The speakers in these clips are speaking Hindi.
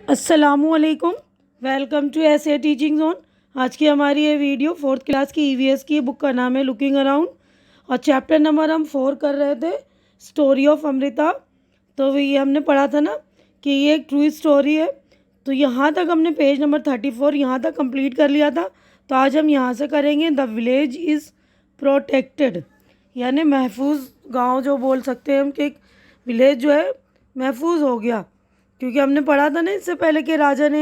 अस्सलामुअलैकुम। वेलकम टू ऐसे टीचिंग जोन। आज की हमारी ये वीडियो 4th क्लास की ईवीएस की बुक का नाम है लुकिंग अराउंड, और चैप्टर नंबर हम 4 कर रहे थे, स्टोरी ऑफ अमृता। तो ये हमने पढ़ा था ना कि ये एक ट्रू स्टोरी है। तो यहाँ तक हमने पेज नंबर 34 यहाँ तक कंप्लीट कर लिया था। तो आज हम यहाँ से करेंगे द विलेज इज़ प्रोटेक्टेड, यानी महफूज गांव जो बोल सकते हैं हम कि एक विलेज जो है महफूज हो गया। क्योंकि हमने पढ़ा था ना इससे पहले कि राजा ने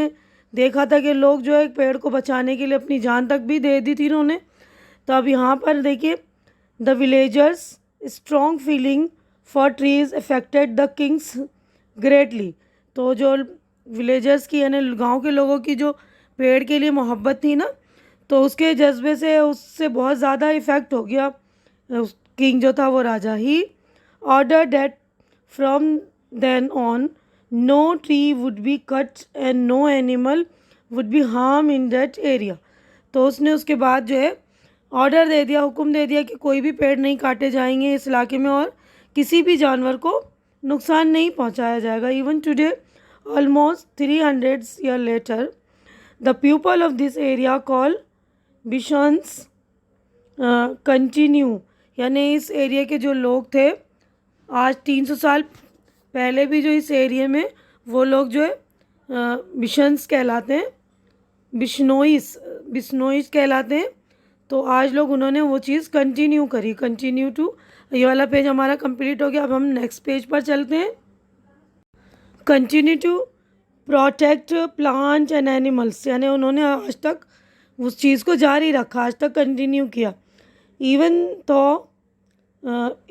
देखा था कि लोग जो है एक पेड़ को बचाने के लिए अपनी जान तक भी दे दी थी इन्होंने। तो अब यहाँ पर देखिए, the villagers strong feeling for trees affected the Kings greatly. तो जो विलेजर्स की यानी गांव के लोगों की जो पेड़ के लिए मोहब्बत थी ना, तो उसके जज्बे से उससे बहुत ज़्यादा इफ़ेक्ट हो गया। किंग जो था वो राजा ही order that from then on no tree would be cut and no animal would be harm in that area. तो उसने उसके बाद जो है ऑर्डर दे दिया, हुक्म दे दिया कि कोई भी पेड़ नहीं काटे जाएंगे इस इलाके में और किसी भी जानवर को नुकसान नहीं पहुंचाया जाएगा। Even today almost 300 year later the people of this area call Bishnois continue, यानी इस एरिया के जो लोग थे आज 300 साल पहले भी जो इस एरिया में वो लोग जो है बिशंस कहलाते हैं, बिश्नोइस कहलाते हैं। तो आज लोग उन्होंने वो चीज़ कंटिन्यू करी। कंटिन्यू टू, ये वाला पेज हमारा कंप्लीट हो गया। अब हम नेक्स्ट पेज पर चलते हैं। Continue to protect plant and animals, यानी उन्होंने आज तक उस चीज़ को जारी रखा, आज तक कंटिन्यू किया। Even though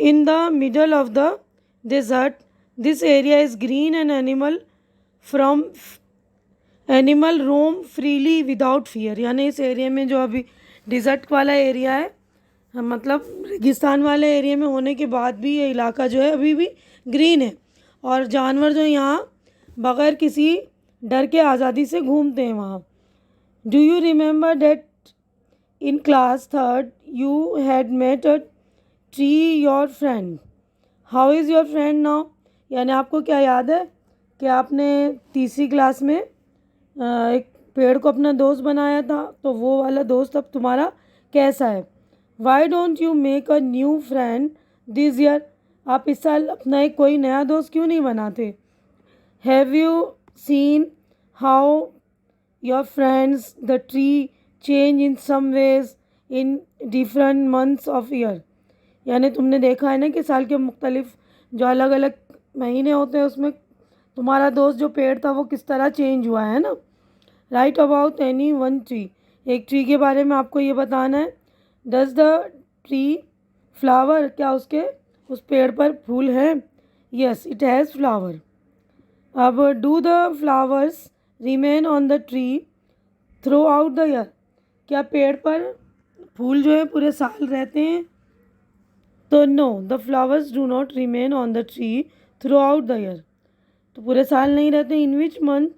in the middle of the desert this area is green and animal roam freely without fear, यानी इस एरिया में जो अभी डिज़र्ट वाला एरिया है, मतलब रेगिस्तान वाले एरिया में होने के बाद भी ये इलाका जो है अभी भी ग्रीन है और जानवर जो यहाँ बग़ैर किसी डर के आज़ादी से घूमते हैं वहाँ। Do you remember that in class 3rd you had met a tree your friend, how is your friend now. यानी आपको क्या याद है कि आपने तीसरी क्लास में एक पेड़ को अपना दोस्त बनाया था, तो वो वाला दोस्त अब तुम्हारा कैसा है। Why don't you make a new friend this year, आप इस साल अपना एक कोई नया दोस्त क्यों नहीं बनाते। Have you seen how your friends the tree change in some ways in different months of year, यानी तुमने देखा है ना कि साल के मुख्तलिफ जो अलग अलग महीने होते हैं उसमें तुम्हारा दोस्त जो पेड़ था वो किस तरह चेंज हुआ है ना। Right about any one tree, एक ट्री के बारे में आपको ये बताना है। डज द ट्री फ्लावर, क्या उसके उस पेड़ पर फूल हैं। Yes it has flower. अब do the flowers remain on the tree throughout the year, क्या पेड़ पर फूल जो है पूरे साल रहते हैं। तो no the flowers do not remain on the tree throughout the year, तो पूरे साल नहीं रहते। In which month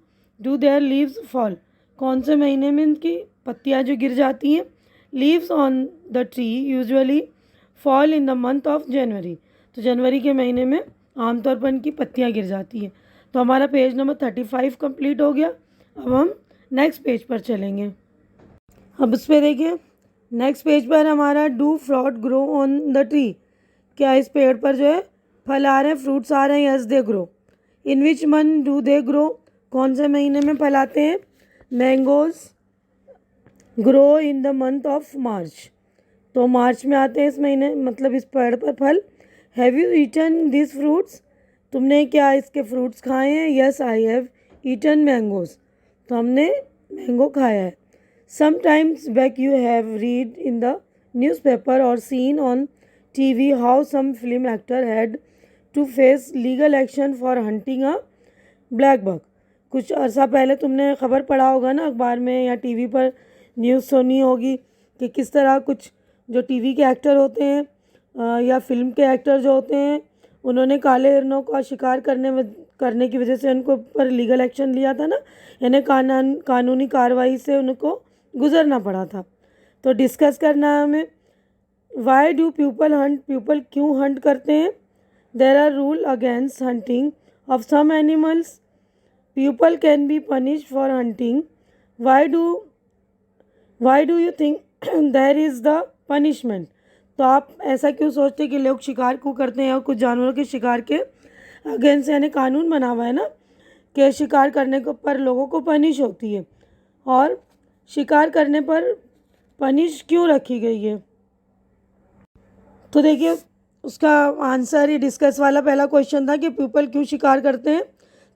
do their leaves fall, कौन से महीने में इनकी पत्तियाँ जो गिर जाती हैं। Leaves on the tree usually fall in the month of January, तो जनवरी के महीने में आमतौर पर इनकी पत्तियाँ गिर जाती हैं। तो हमारा पेज नंबर 35 कंप्लीट हो गया। अब हम नेक्स्ट पेज पर चलेंगे। अब उस पर देखिए, नेक्स्ट पेज पर हमारा do fruit grow on the tree, क्या इस पेड़ पर जो है फल आ रहे हैं, फ्रूट्स आ रहे हैं। Yes they grow. In which month do they grow, कौन से महीने में फल आते हैं। Mangoes grow in the month of March, तो मार्च में आते हैं इस महीने, मतलब इस पेड़ पर फल। Have you eaten this fruits, तुमने क्या इसके फ्रूट्स खाए हैं। Yes I have eaten mangoes, तो हमने मैंगो खाया है। Sometimes back you have read in the newspaper और seen on TV how some film actor had to face legal action for hunting a black buck, कुछ अर्सा पहले तुमने ख़बर पढ़ा होगा ना अखबार में या टीवी पर न्यूज़ सुनी होगी कि किस तरह कुछ जो टीवी के एक्टर होते हैं या फिल्म के एक्टर जो होते हैं उन्होंने काले हिरणों का शिकार करने की वजह से उनको पर लीगल एक्शन लिया था ना, यानी कानूनी कार्रवाई से उनको गुजरना पड़ा था। तो डिस्कस करना है हमें। Why do people hunt, people क्यों हंट करते हैं। There are rule against hunting of some animals, people can be punish for hunting, why do you think there is the punishment. तो आप ऐसा क्यों सोचते हैं कि लोग शिकार क्यों करते हैं और कुछ जानवरों के शिकार के अगेंस्ट, यानी कानून बना हुआ है ना कि शिकार करने को पर लोगों को पनिश होती है, और शिकार करने पर पनिश क्यों रखी गई है। तो देखिए उसका आंसर, ये डिस्कस वाला पहला क्वेश्चन था कि पीपल क्यों शिकार करते हैं,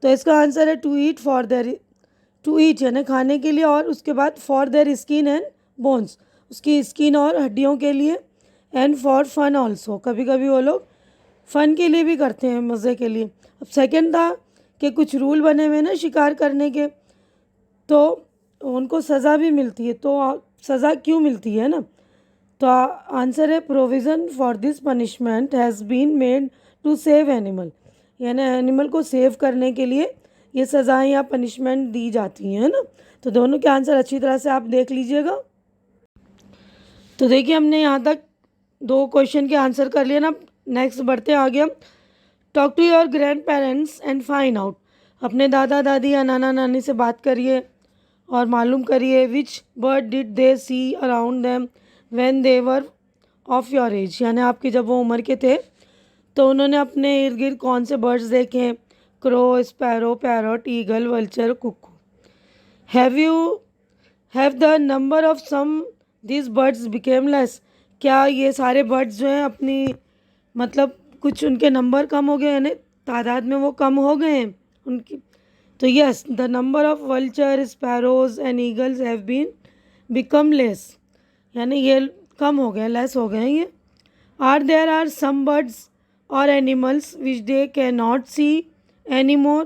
तो इसका आंसर है टू ईट यानी खाने के लिए, और उसके बाद for their skin and bones, उसकी स्किन और हड्डियों के लिए, एंड फॉर फन ऑल्सो, कभी कभी वो लोग फ़न के लिए भी करते हैं, मज़े के लिए। अब सेकंड था कि कुछ रूल बने हुए ना शिकार करने के, तो उनको सज़ा भी मिलती है, तो सज़ा क्यों मिलती है ना। तो आंसर है provision for this punishment has been made to save animal, यानी एनिमल को सेव करने के लिए ये सज़ाएं या पनिशमेंट दी जाती हैं, है ना। तो दोनों के आंसर अच्छी तरह से आप देख लीजिएगा। तो देखिए हमने यहाँ तक 2 क्वेश्चन के आंसर कर लिए ना। नेक्स्ट बढ़ते आगे हम। Talk to your grandparents and find out, अपने दादा दादी या नाना नानी से बात करिए और मालूम करिए which bird did they see around them when they were of your age, यानी आपके जब वो उम्र के थे तो उन्होंने अपने इर्द गिर्द कौन से बर्ड्स देखे, crow, sparrow, parrot, eagle, vulture, cuckoo. Have the number of some this birds became less, क्या ये सारे बर्ड्स जो हैं अपनी मतलब कुछ उनके नंबर कम हो गए, यानी तादाद में वो कम हो गए हैं उनकी। तो yes, the number of vulture, sparrows and eagles have been become less, यानी ये कम हो गए, लेस हो गए हैं ये। देयर आर सम बर्ड्स और animals which they can not see any more,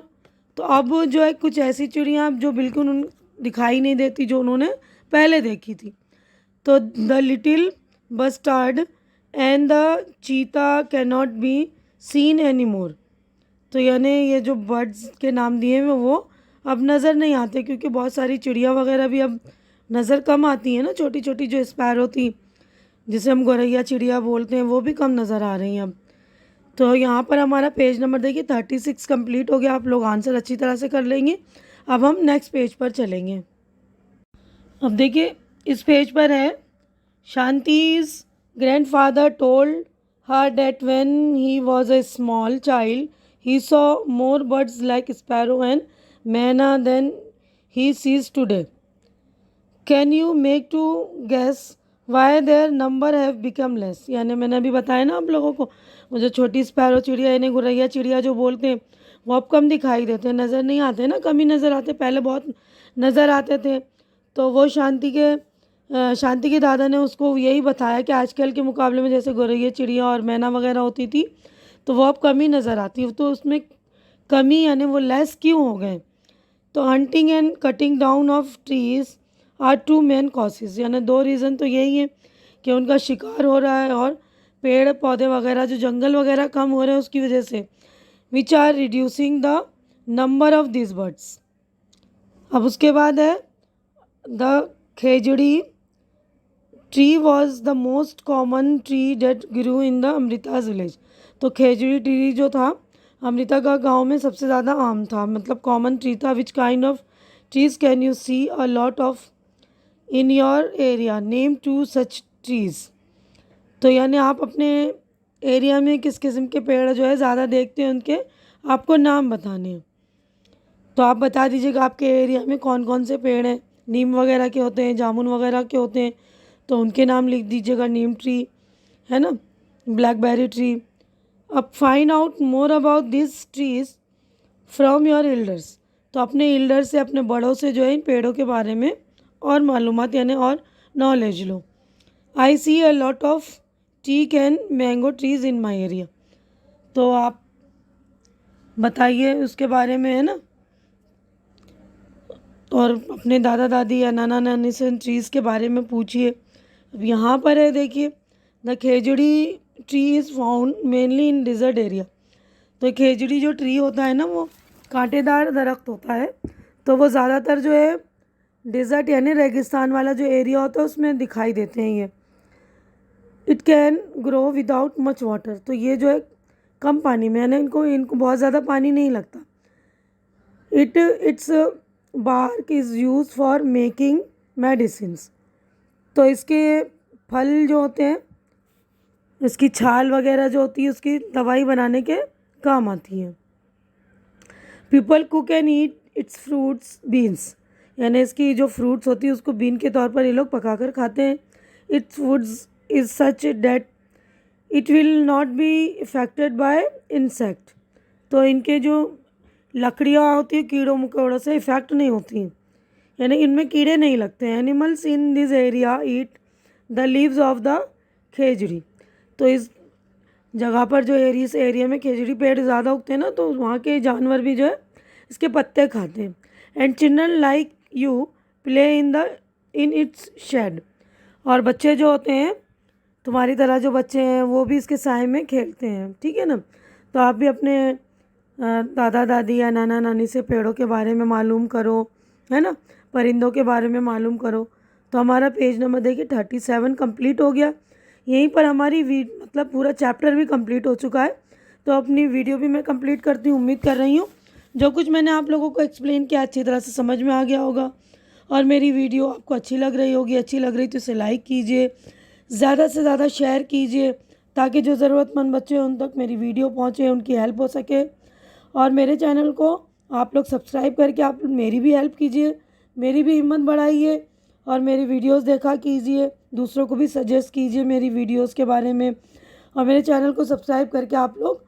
तो अब जो है कुछ ऐसी चिड़ियाँ जो बिल्कुल उन दिखाई नहीं देती जो उन्होंने पहले देखी थी। तो the little bustard and the चीता can not be seen any more, तो यानी ये जो बर्ड्स के नाम दिए हैं वो अब नज़र नहीं आते, क्योंकि बहुत सारी चिड़िया वगैरह भी अब नज़र कम आती हैं ना। छोटी छोटी जो स्पैरो थी जिसे हम गौरैया चिड़िया बोलते हैं वो भी कम नज़र आ रही हैं अब। तो यहाँ पर हमारा पेज नंबर देखिए 36 कंप्लीट हो गया। आप लोग आंसर अच्छी तरह से कर लेंगे। अब हम नेक्स्ट पेज पर चलेंगे। अब देखिए इस पेज पर है, शांति's grandfather told her that when he was a small child he saw more birds like sparrow and manna than he sees today. Can you make to guess why their number have become less, यानी मैंने अभी बताया ना आप लोगों को, वो जो छोटी स्पैरो चिड़िया यानी गौरैया चिड़िया जो बोलते हैं वो अब कम दिखाई देते हैं, नज़र नहीं आते ना, कम ही नज़र आते, पहले बहुत नज़र आते थे। तो वो शांति के दादा ने उसको यही बताया कि आजकल के मुकाबले में जैसे गौरैया चिड़िया और मैना वगैरह होती थी तो वो अब कम ही नज़र आती है, तो उसमें कमी यानी वो लेस क्यों हो गए। तो hunting and cutting down of trees are 2 main causes, यानी 2 रीज़न तो यही है कि उनका शिकार हो रहा है और पेड़ पौधे वगैरह जो जंगल वगैरह कम हो रहे हैं उसकी वजह से, which are reducing the number of this birds. अब उसके बाद है the khejri tree was the most common tree that grew in the Amrita's village. तो खेजड़ी ट्री जो था अमृता का गांव में सबसे ज़्यादा आम था, मतलब कॉमन ट्री था। Which kind of trees can you see a lot of in your area, name 2 such trees. तो यानी आप अपने एरिया में किस किस्म के पेड़ जो है ज़्यादा देखते हैं उनके आपको नाम बताने हैं। तो आप बता दीजिएगा आपके एरिया में कौन कौन से पेड़ हैं, नीम वगैरह के होते हैं, जामुन वगैरह के होते हैं, तो उनके नाम लिख दीजिएगा, नीम ट्री है ना, ब्लैकबेरी ट्री। अब find out more about this trees from your elders, तो अपने एल्डर से, अपने बड़ों से जो है इन पेड़ों के बारे में और मालूमात यानी और नॉलेज लो। I see a lot of teak and mango trees in my area, तो आप बताइए उसके बारे में है ना, और अपने दादा दादी या नाना नानी से ट्रीज़ के बारे में पूछिए। अब यहाँ पर है देखिए, the khejri tree is found mainly in desert area. तो खेजड़ी जो ट्री होता है ना वो कांटेदार दरख्त होता है, तो वो ज़्यादातर जो है डिज़र्ट यानी रेगिस्तान वाला जो एरिया होता है उसमें दिखाई देते हैं ये। It can grow without much water, तो ये जो है कम पानी में, यानी इनको बहुत ज़्यादा पानी नहीं लगता। Its bark is use for making medicines. तो इसके फल जो होते हैं, इसकी छाल वगैरह जो होती है उसकी दवाई बनाने के काम आती है। People cook and eat its fruits beans, यानी इसकी जो फ्रूट्स होती है उसको बीन के तौर पर ये लोग पका कर खाते हैं। Its foods is such that it will not be effected by insect. तो इनके जो लकड़ियाँ होती है कीड़ों मकोड़ों से इफ़ेक्ट नहीं होती, यानी इनमें कीड़े नहीं लगते। Animals in this area eat the leaves of the khejri. तो इस जगह पर जो इस एरिया में खेजड़ी पेड़ ज़्यादा उगते हैं ना, तो वहाँ के जानवर भी जो है इसके पत्ते खाते हैं। And children like you play in its shade. और बच्चे जो होते हैं तुम्हारी तरह जो बच्चे हैं वो भी इसके साए में खेलते हैं, ठीक है ना। तो आप भी अपने दादा दादी या नाना नानी से पेड़ों के बारे में मालूम करो, है ना, परिंदों के बारे में मालूम करो। तो हमारा पेज नंबर देखिए 37 कंप्लीट हो गया। यहीं पर हमारी मतलब पूरा चैप्टर भी कंप्लीट हो चुका है। तो अपनी वीडियो भी मैं कंप्लीट करती हूँ। उम्मीद कर रही हूँ जो कुछ मैंने आप लोगों को एक्सप्लेन किया अच्छी तरह से समझ में आ गया होगा, और मेरी वीडियो आपको अच्छी लग रही होगी। अच्छी लग रही तो इसे लाइक कीजिए, ज़्यादा से ज़्यादा शेयर कीजिए, ताकि जो ज़रूरतमंद बच्चे हैं उन तक मेरी वीडियो पहुँचे, उनकी हेल्प हो सके। और मेरे चैनल को आप लोग सब्सक्राइब करके आप मेरी भी हेल्प कीजिए, मेरी भी हिम्मत बढ़ाइए, और मेरी वीडियोस देखा कीजिए, दूसरों को भी सजेस्ट कीजिए मेरी वीडियोस के बारे में। और मेरे चैनल को सब्सक्राइब करके आप लोग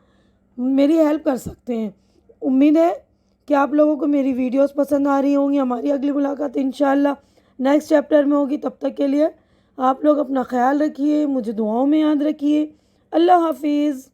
मेरी हेल्प कर सकते हैं। उम्मीद है कि आप लोगों को मेरी वीडियोस पसंद आ रही होंगी। हमारी अगली मुलाकात इंशाल्लाह नेक्स्ट चैप्टर में होगी। तब तक के लिए आप लोग अपना ख्याल रखिए, मुझे दुआओं में याद रखिए। अल्लाह हाफिज़।